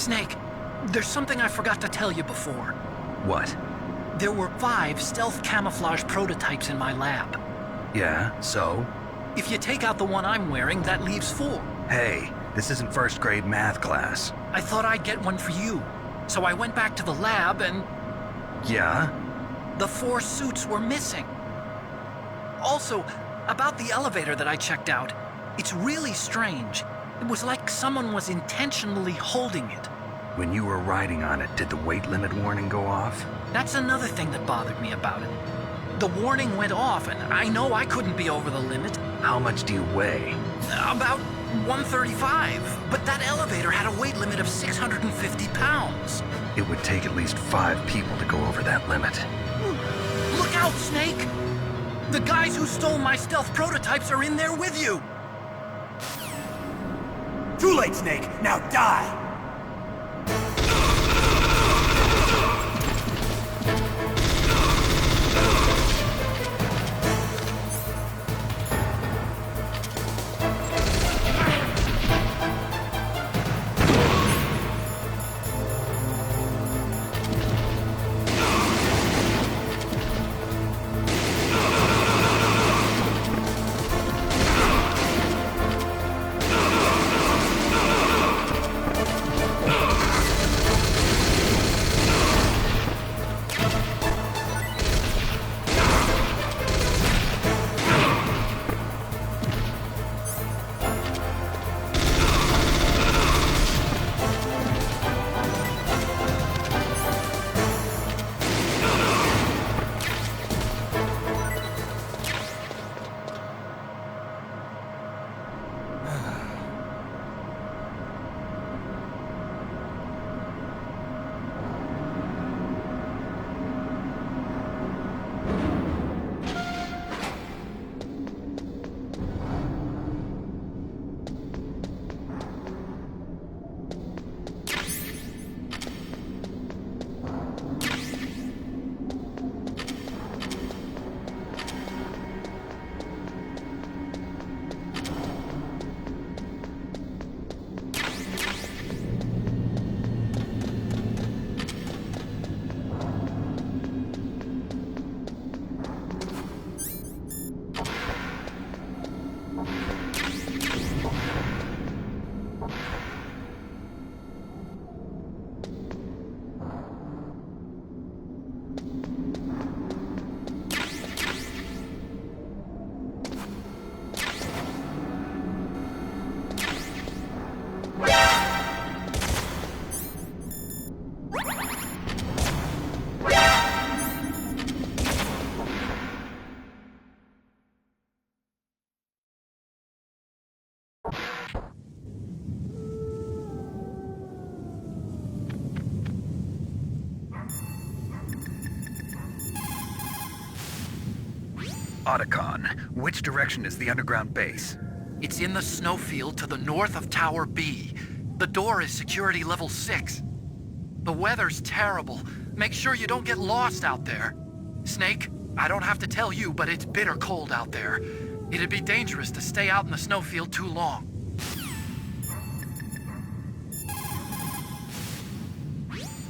Snake, there's something I forgot to tell you before. What? There were 5 stealth camouflage prototypes in my lab. Yeah, so? If you take out the one I'm wearing, that leaves 4. Hey, this isn't first grade math class. I thought I'd get one for you. So I went back to the lab and... Yeah? The 4 suits were missing. Also, about the elevator that I checked out, it's really strange. It was like someone was intentionally holding it. When you were riding on it, did the weight limit warning go off? That's another thing that bothered me about it. The warning went off, and I know I couldn't be over the limit. How much do you weigh? About 135, but that elevator had a weight limit of 650 pounds. It would take at least 5 people to go over that limit. Look out, Snake! The guys who stole my stealth prototypes are in there with you! Too late, Snake! Now die! Otacon, which direction is the underground base? It's in the snowfield to the north of Tower B. The door is security level 6. The weather's terrible. Make sure you don't get lost out there. Snake, I don't have to tell you, but it's bitter cold out there. It'd be dangerous to stay out in the snowfield too long.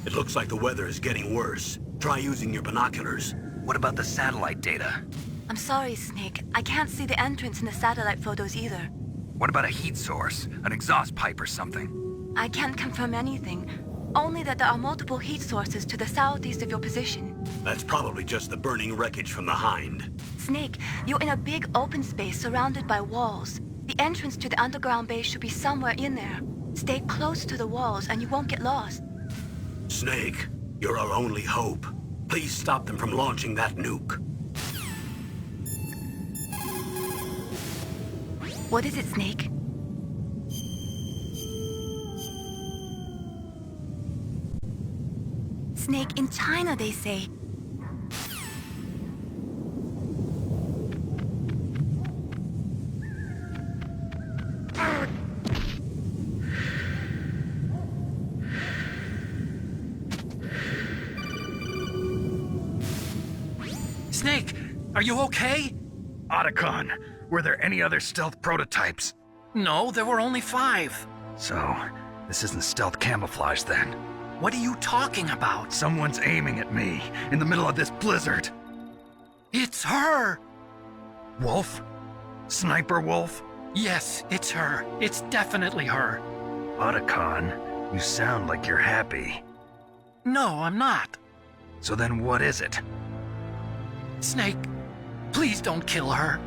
It looks like the weather is getting worse. Try using your binoculars. What about the satellite data? I'm sorry, Snake. I can't see the entrance in the satellite photos either. What about a heat source? An exhaust pipe or something? I can't confirm anything. Only that there are multiple heat sources to the southeast of your position. That's probably just the burning wreckage from the Hind. Snake, you're in a big open space surrounded by walls. The entrance to the underground base should be somewhere in there. Stay close to the walls and you won't get lost. Snake, you're our only hope. Please stop them from launching that nuke. What is it, Snake? Snake, in China, they say. Snake, are you okay? Otacon, were there any other stealth prototypes? No, there were only 5. So, This isn't stealth camouflage then. What are you talking about? Someone's aiming at me in the middle of this blizzard. It's her! Wolf? SnIPERWOLF? Yes, it's her. It's definitely her. Otacon, you sound like you're happy. No, I'm not. So then what is it? Snake, please don't kill her.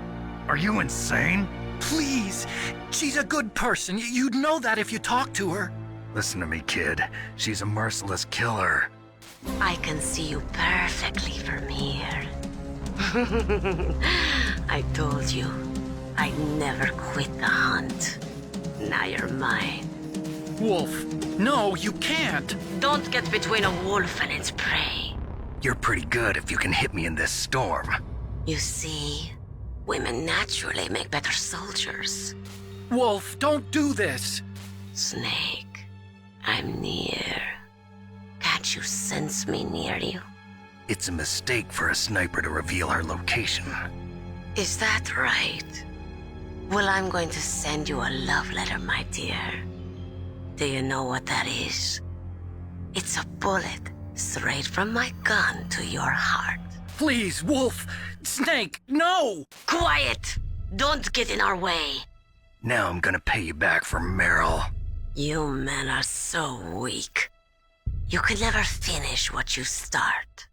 Are you insane? Please. She's a good person. You'd know that if you talked to her. Listen to me, kid. She's a merciless killer. I can see you perfectly from here. I told you, I'd never quit the hunt. Now you're mine. Wolf, no, you can't. Don't get between a wolf and its prey. You're pretty good if you can hit me in this storm. You see, women naturally make better soldiers. Wolf, don't do this. Snake, I'm near. Can't you sense me near you? It's a mistake for a sniper to reveal her location. Is that right? Well, I'm going to send you a love letter, my dear. Do you know what that is? It's a bullet straight from my gun to your heart. Please, Wolf. Snake, no! Quiet! Don't get in our way. Now I'm gonna pay you back for Meryl. You men are so weak. You can never finish what you start.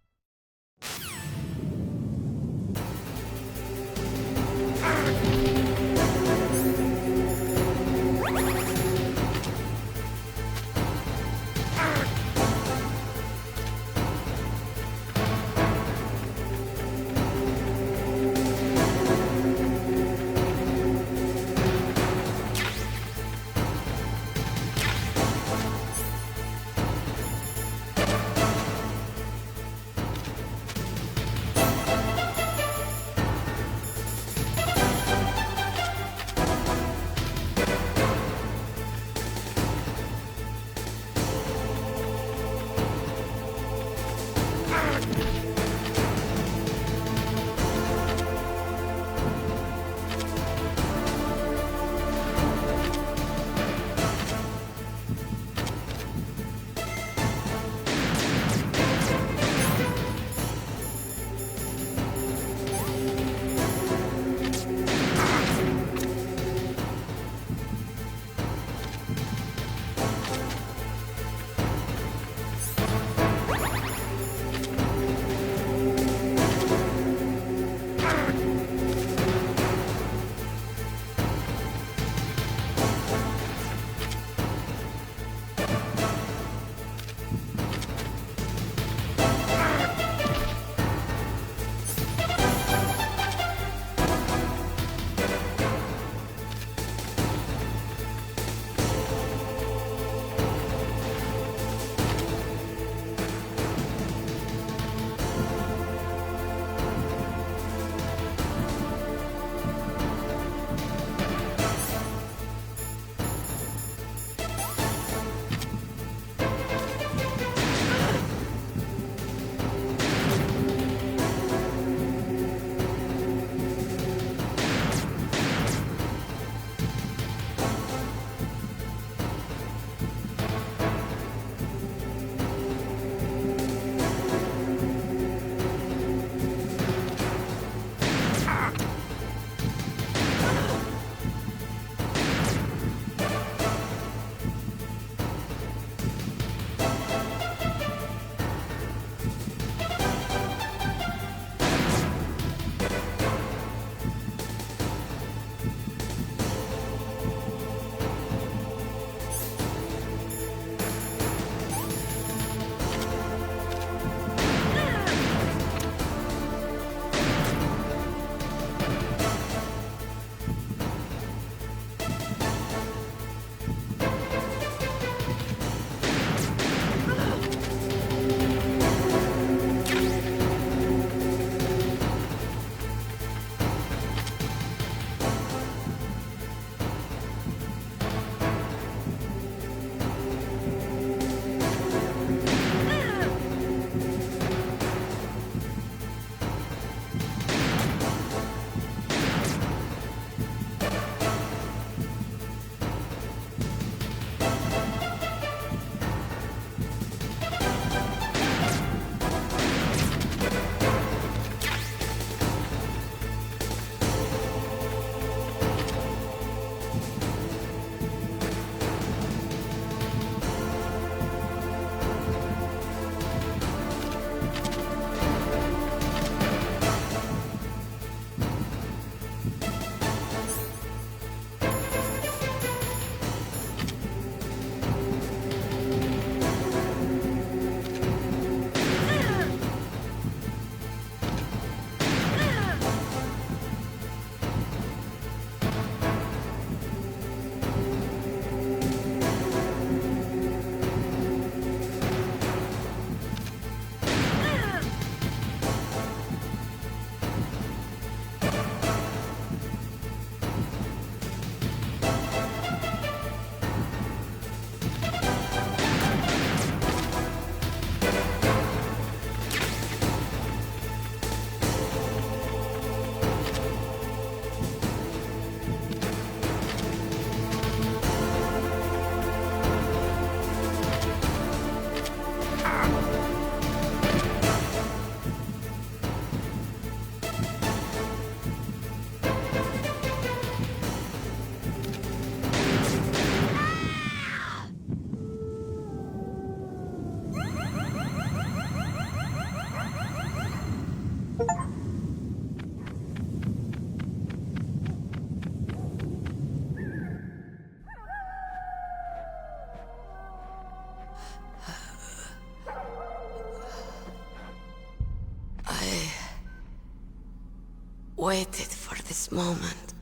waited for this moment.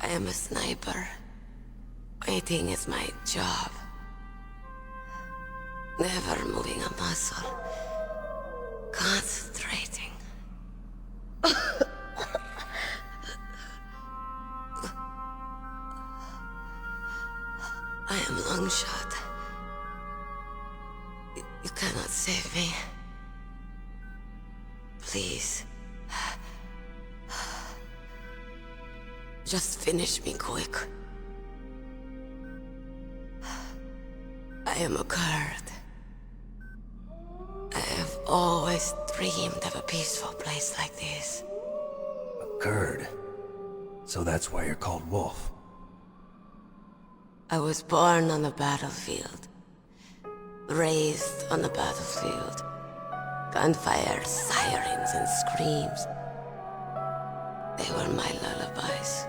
I am a sniper. Waiting is my job. Never moving a muscle. Concentrating. I am long shot. You cannot save me. Please. Just finish me quick. I am a Kurd. I have always dreamed of a peaceful place like this. A Kurd? So that's why you're called Wolf. I was born on the battlefield. Raised on the battlefield. Gunfire, sirens, and screams. They were my lullabies.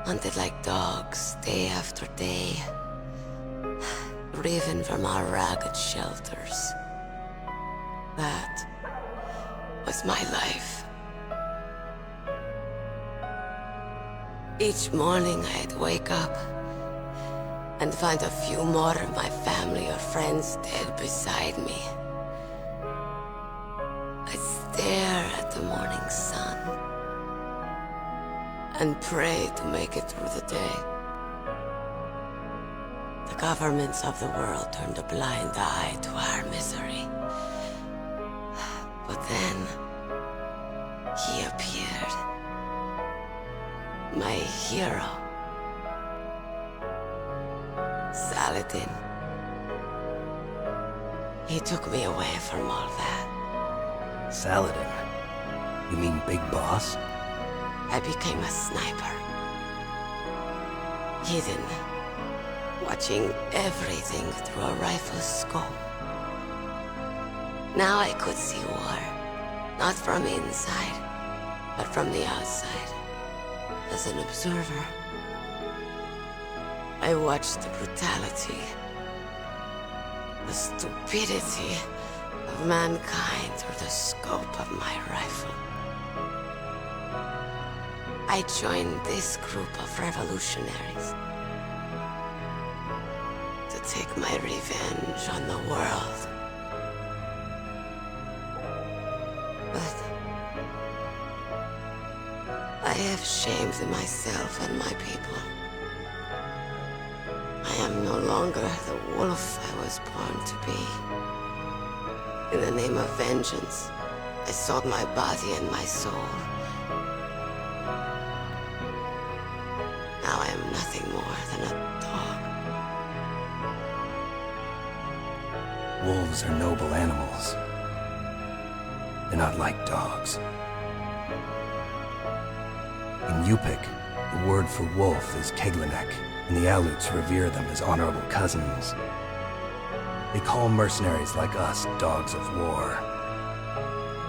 Hunted like dogs, day after day. Driven from our ragged shelters. That was my life. Each morning I'd wake up and find a few more of my family or friends dead beside me. I'd stare at the morning sun and pray to make it through the day. The governments of the world turned a blind eye to our misery. But then, he appeared. My hero. Saladin. He took me away from all that. Saladin? You mean Big Boss? I became a sniper. Hidden. Watching everything through a rifle's scope. Now I could see war. Not from inside, but from the outside. As an observer. I watched the brutality, the stupidity of mankind through the scope of my rifle. I joined this group of revolutionaries to take my revenge on the world. But I have shamed myself and my people. I am no longer the wolf I was born to be. In the name of vengeance, I sold my body and my soul. Now I am nothing more than a dog. Wolves are noble animals. They're not like dogs. In Yupik, the word for wolf is Keglenek, and the Aleuts revere them as honorable cousins. They call mercenaries like us dogs of war.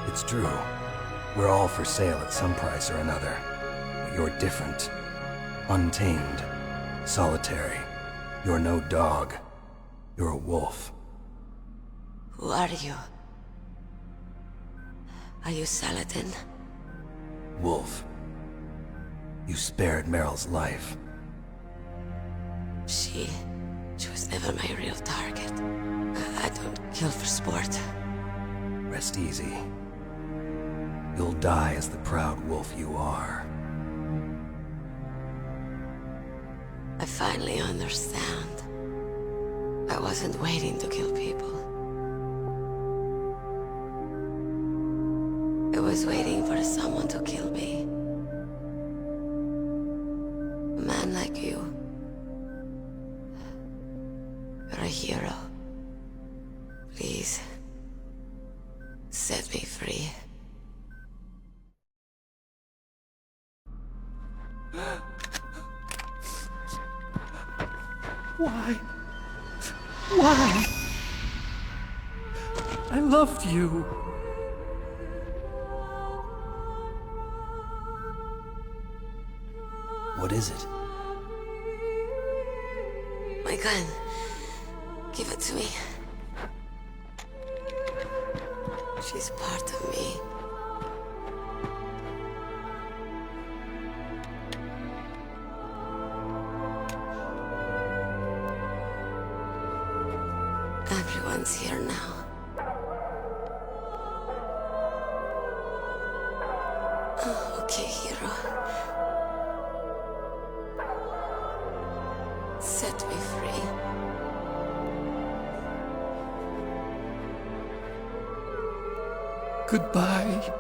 It's true, we're all for sale at some price or another, but you're different. Untamed, solitary. You're no dog. You're a wolf. Who are you? Are you Saladin? Wolf. You spared Meryl's life. She was never my real target. I don't kill for sport. Rest easy. You'll die as the proud wolf you are. I finally understand. I wasn't waiting to kill people. I was waiting for someone to kill me. A man like you. You're a hero. Please, set me free. Why? Why? I loved you. What is it? My gun. Give it to me. She's part of me. Everyone's here now. Oh, okay, hero. Set me free. Goodbye.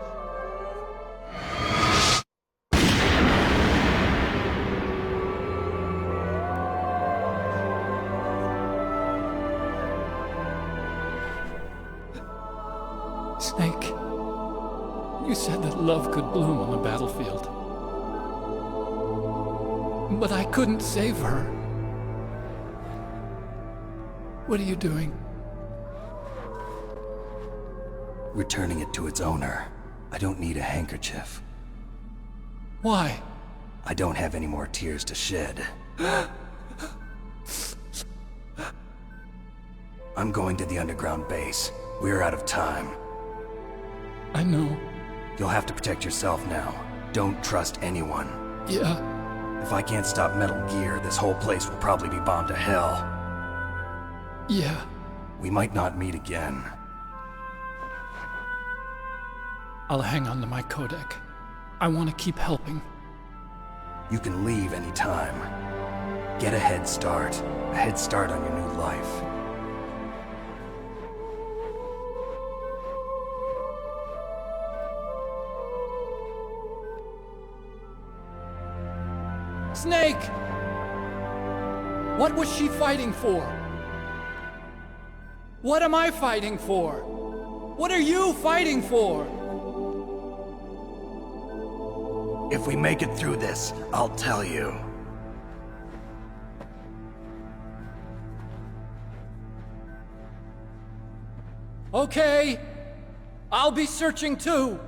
Snake, you said that love could bloom on the battlefield. But I couldn't save her. What are you doing? Returning it to its owner. I don't need a handkerchief. Why? I don't have any more tears to shed. I'm going to the underground base. We're out of time. I know. You'll have to protect yourself now. Don't trust anyone. Yeah. If I can't stop Metal Gear, this whole place will probably be bombed to hell. Yeah. We might not meet again. I'll hang on to my codec. I want to keep helping. You can leave anytime. Get a head start. A head start on your new life. Snake! What was she fighting for? What am I fighting for? What are you fighting for? If we make it through this, I'll tell you. Okay. I'll be searching too.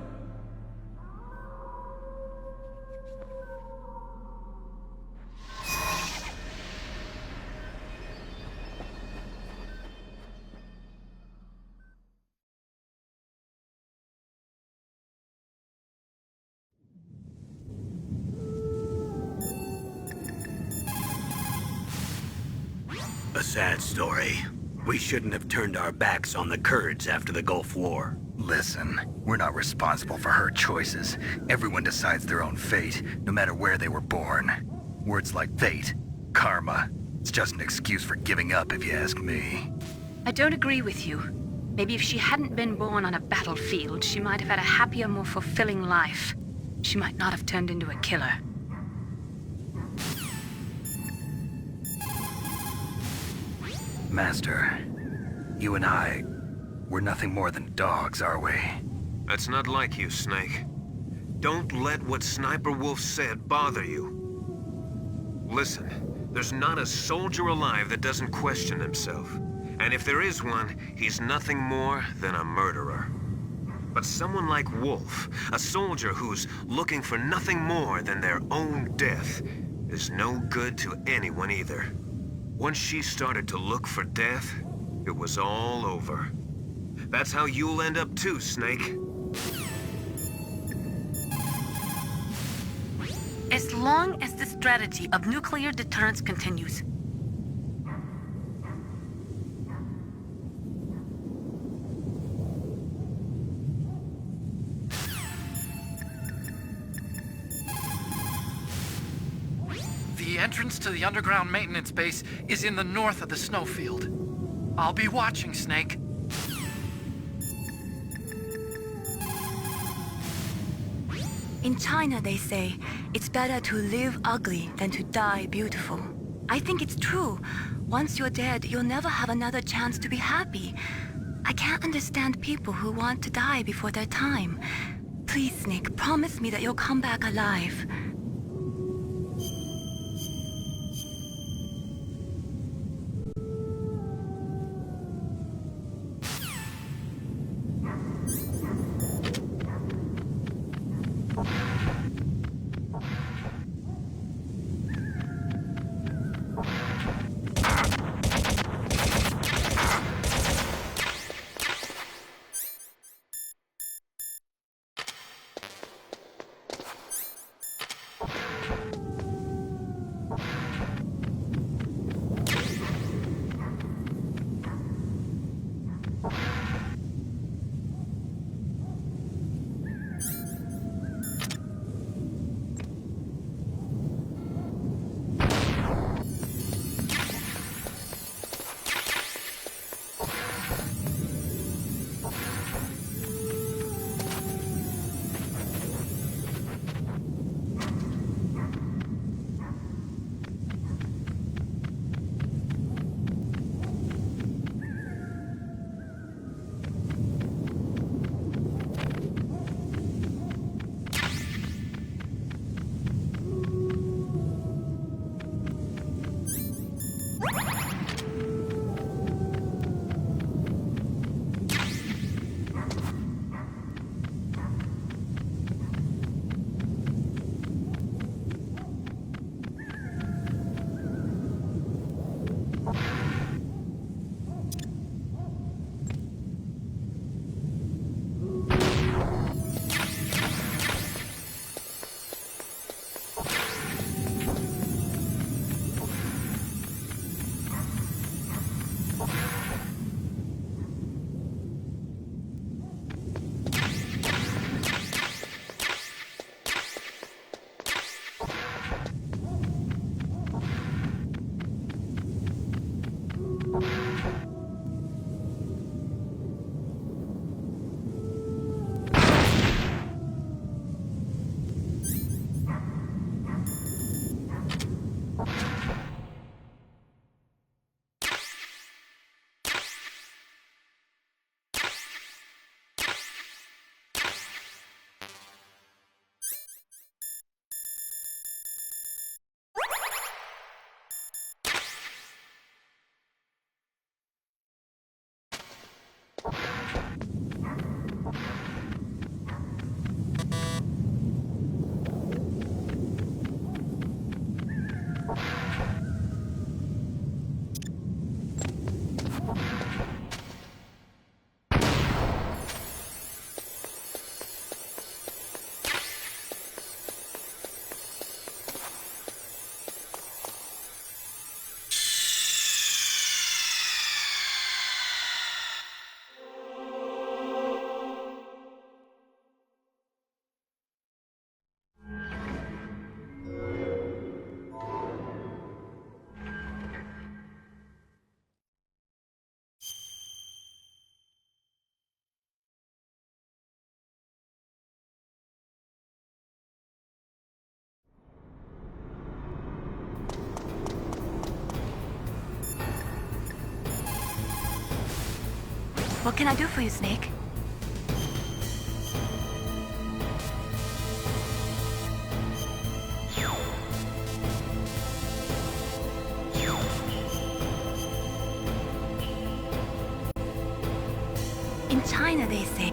A sad story. We shouldn't have turned our backs on the Kurds after the Gulf War. Listen, we're not responsible for her choices. Everyone decides their own fate, no matter where they were born. Words like fate, karma, it's just an excuse for giving up if you ask me. I don't agree with you. Maybe if she hadn't been born on a battlefield, she might have had a happier, more fulfilling life. She might not have turned into a killer. Master, you and I, we're nothing more than dogs, are we? That's not like you, Snake. Don't let what SnIPERWOLF said bother you. Listen, there's not a soldier alive that doesn't question himself. And if there is one, he's nothing more than a murderer. But someone like Wolf, a soldier who's looking for nothing more than their own death, is no good to anyone either. Once she started to look for death, it was all over. That's how you'll end up too, Snake. As long as the strategy of nuclear deterrence continues. The entrance to the underground maintenance base is in the north of the SnowField. I'll be watching, Snake. In China, they say, it's better to live ugly than to die beautiful. I think it's true. Once you're dead, you'll never have another chance to be happy. I can't understand people who want to die before their time. Please, Snake, promise me that you'll come back alive. What can I do for you, Snake? In China, they say...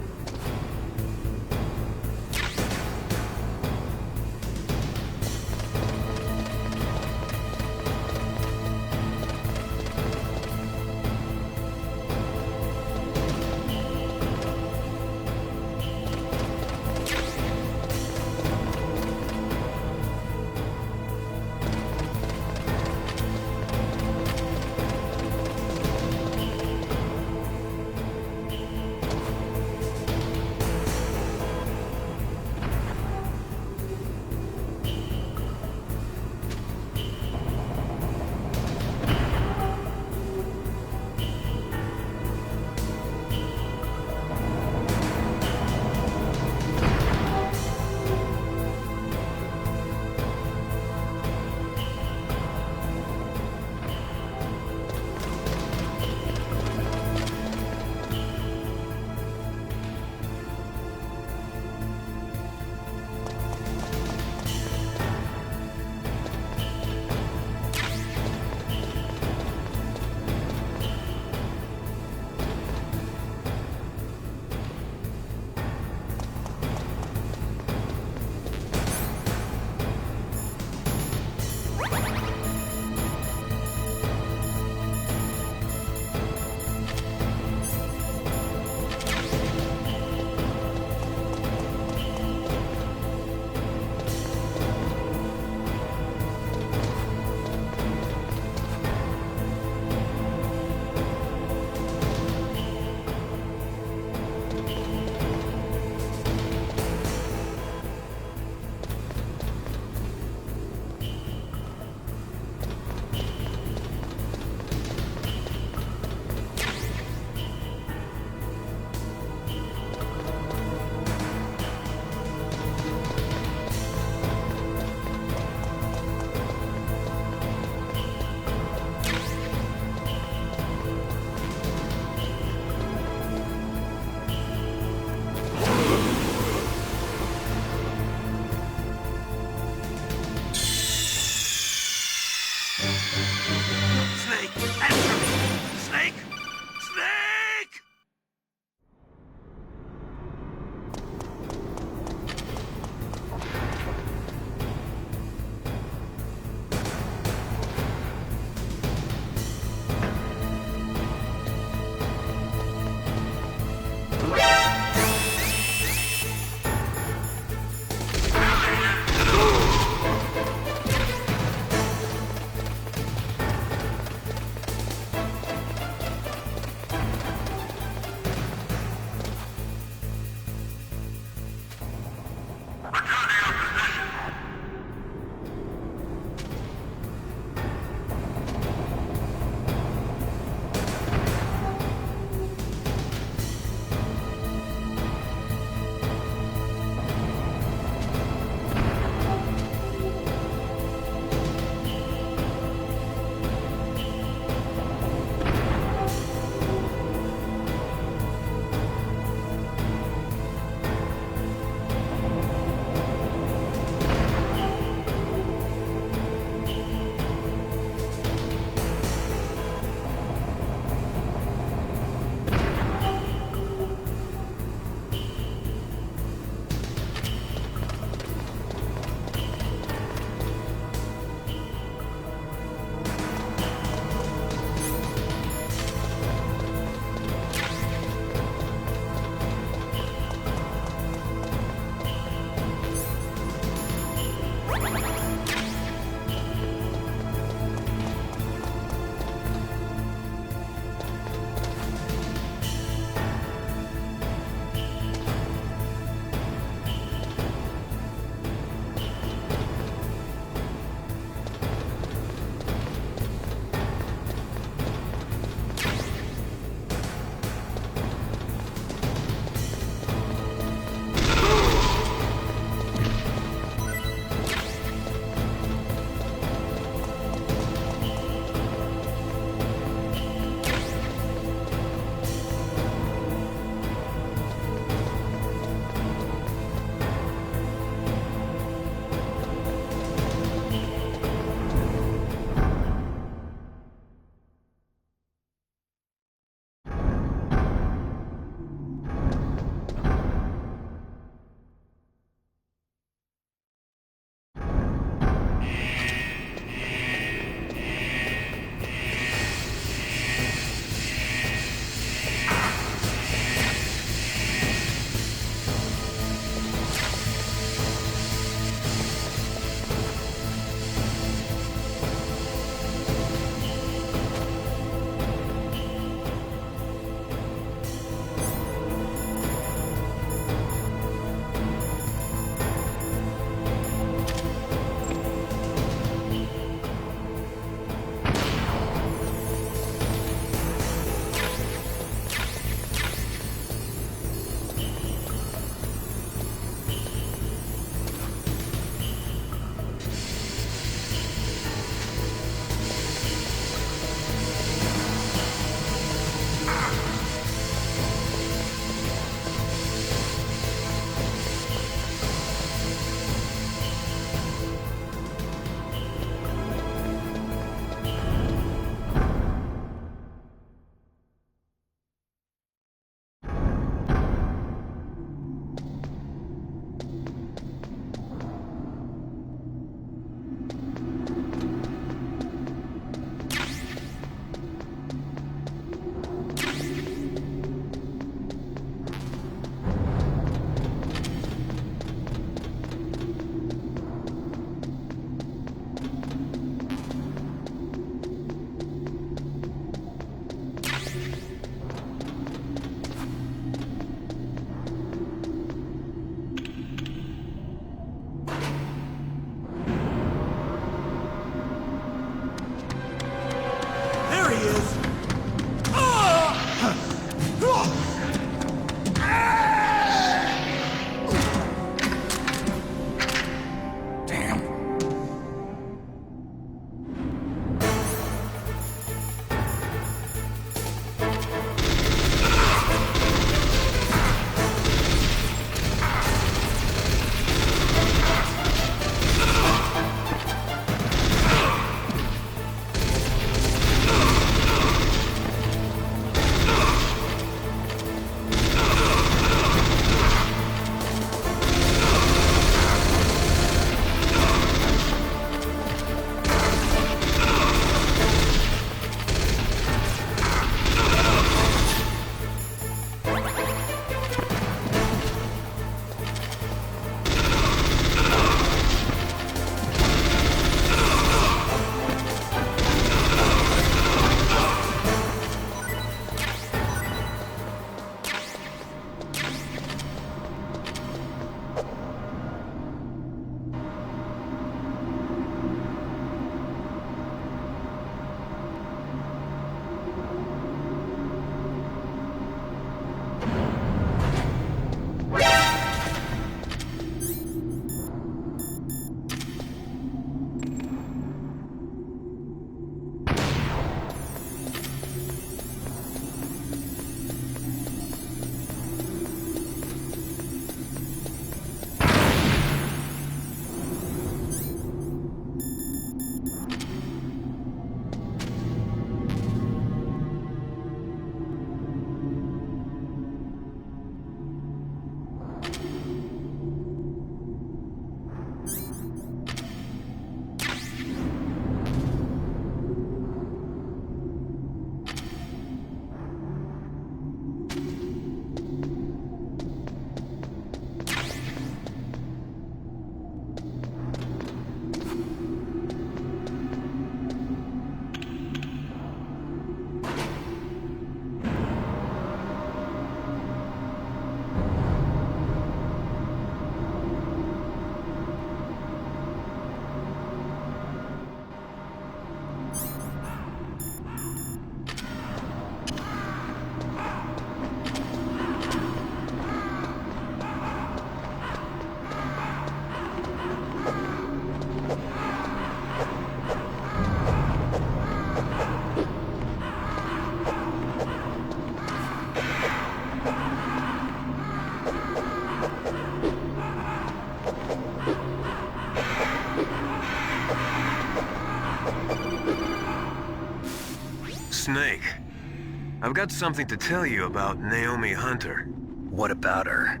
I've got something to tell you about Naomi Hunter. What about her?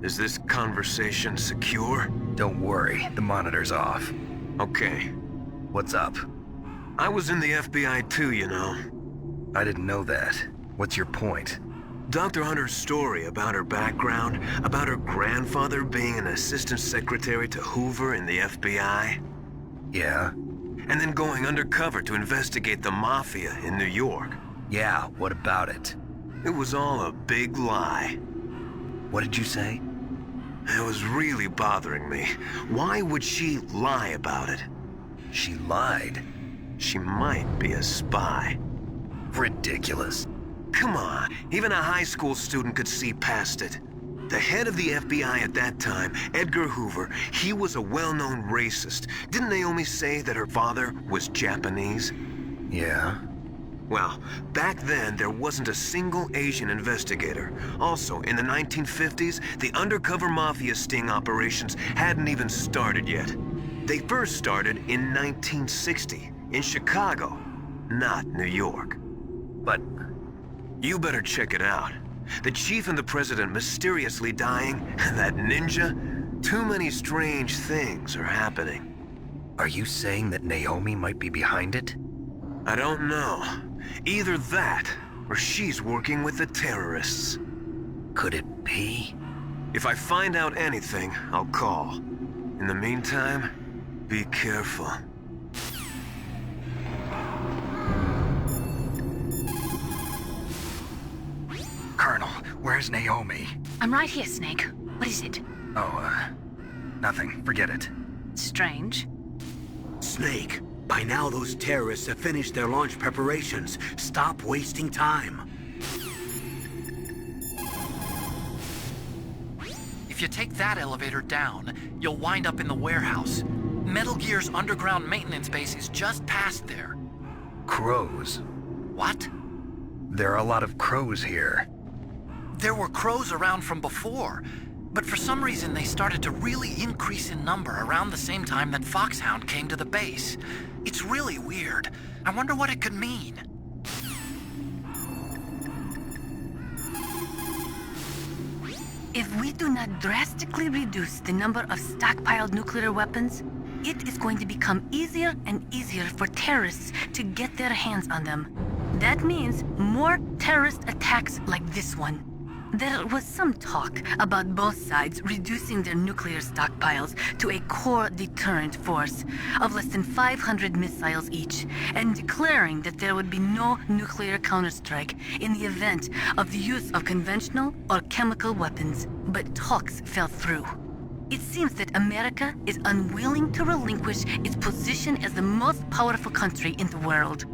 Is this conversation secure? Don't worry, the monitor's off. Okay. What's up? I was in the FBI too, you know. I didn't know that. What's your point? Dr. Hunter's story about her background, about her grandfather being an assistant secretary to Hoover in the FBI. Yeah? And then going undercover to investigate the mafia in New York. Yeah, what about it? It was all a big lie. What did you say? It was really bothering me. Why would she lie about it? She lied. She might be a spy. Ridiculous. Come on, even a high school student could see past it. The head of the FBI at that time, Edgar Hoover, he was a well-known racist. Didn't Naomi say that her father was Japanese? Yeah? Well, back then, there wasn't a single Asian investigator. Also, in the 1950s, the undercover mafia sting operations hadn't even started yet. They first started in 1960, in Chicago, not New York. But you better check it out. The chief and the president mysteriously dying, that ninja, too many strange things are happening. are you saying that Naomi might be behind it? I don't know. Either that, or she's working with the terrorists. Could it be? If I find out anything, I'll call. In the meantime, be careful. Colonel, where's Naomi? I'm right here, Snake. What is it? Oh, nothing. Forget it. Strange. Snake, by now those terrorists have finished their launch preparations. Stop wasting time. If you take that elevator down, you'll wind up in the warehouse. Metal Gear's underground maintenance base is just past there. Crows. What? There are a lot of crows here. There were crows around from before, but for some reason they started to really increase in number around the same time that Foxhound came to the base. It's really weird. I wonder what it could mean. If we do not drastically reduce the number of stockpiled nuclear weapons, it is going to become easier and easier for terrorists to get their hands on them. That means more terrorist attacks like this one. There was some talk about both sides reducing their nuclear stockpiles to a core deterrent force of less than 500 missiles each, and declaring that there would be no nuclear counterstrike in the event of the use of conventional or chemical weapons. But talks fell through. It seems that America is unwilling to relinquish its position as the most powerful country in the world.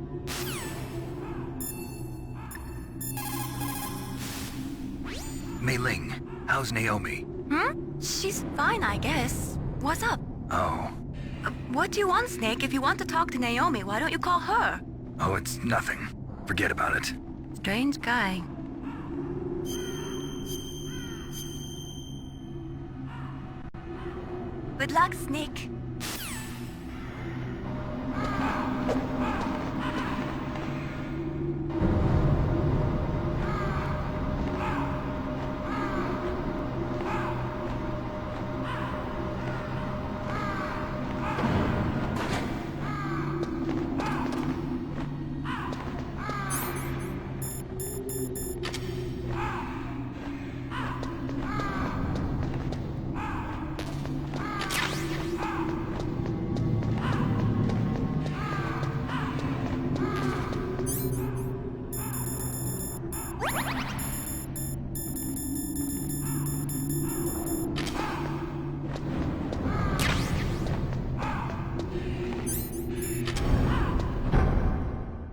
Mei Ling, how's Naomi? She's fine, I guess. What's up? Oh. What do you want, Snake? If you want to talk to Naomi, why don't you call her? Oh, it's nothing. Forget about it. Strange guy. Good luck, Snake.